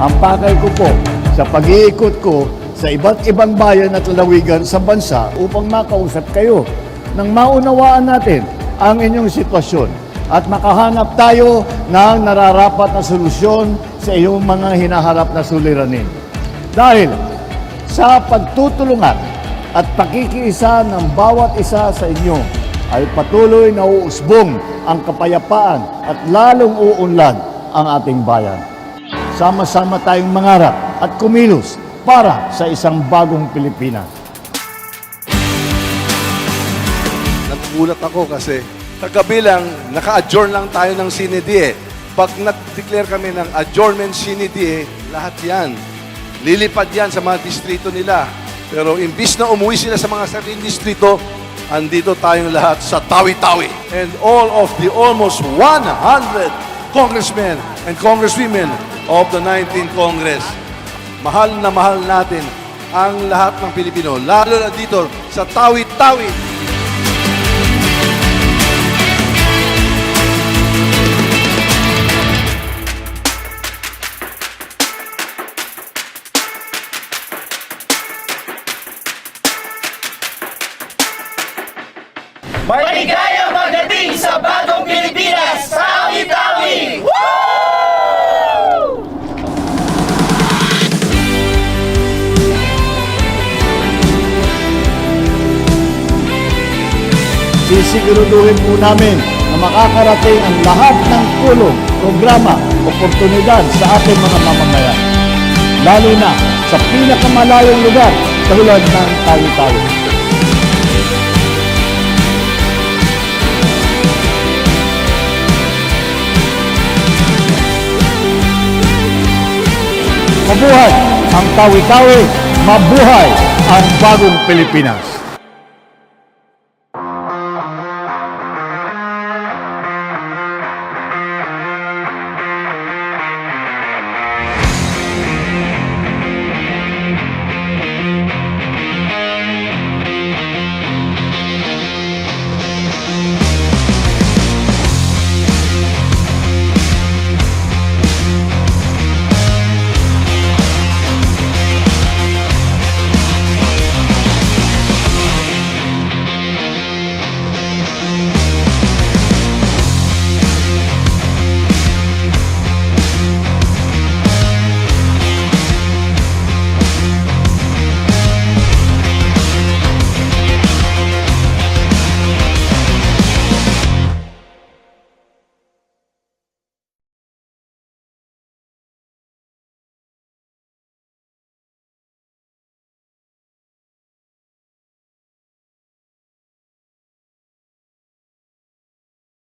Ang pakay ko po sa pag-iikot ko sa iba't ibang bayan at lalawigan sa bansa upang makausap kayo nang maunawaan natin ang inyong sitwasyon at makahanap tayo ng nararapat na solusyon sa iyong mga hinaharap na suliranin. Dahil sa pagtutulungan at pakikiisa ng bawat isa sa inyo ay patuloy na uusbong ang kapayapaan at lalong uunlad ang ating bayan. Sama-sama tayong mangarap at kumilos para sa isang bagong Pilipinas. Nagulat ako kasi kagabi lang, naka-adjourn lang tayo ng CND. Pag nag-declare kami ng adjournment CND, lahat yan. Lilipad yan sa mga distrito nila. Pero imbis na umuwi sila sa mga sariling distrito, andito tayong lahat sa Tawi-Tawi. And all of the almost 100 congressmen and congresswomen of the 19th Congress. Mahal na mahal natin ang lahat ng Pilipino, lalo na dito sa Tawi-Tawi. Maligayang pagdating sa bagong Pilipinas, Tawi-Tawi! Woo! Sisiguraduhin po namin na makakarating ang lahat ng tulong, programa, oportunidad sa ating mga mamamayan. Lalo na sa pinakamalayong lugar tulad ng Tawi-Tawi. Mabuhay ang Tawi-Tawi, mabuhay ang bagong Pilipinas.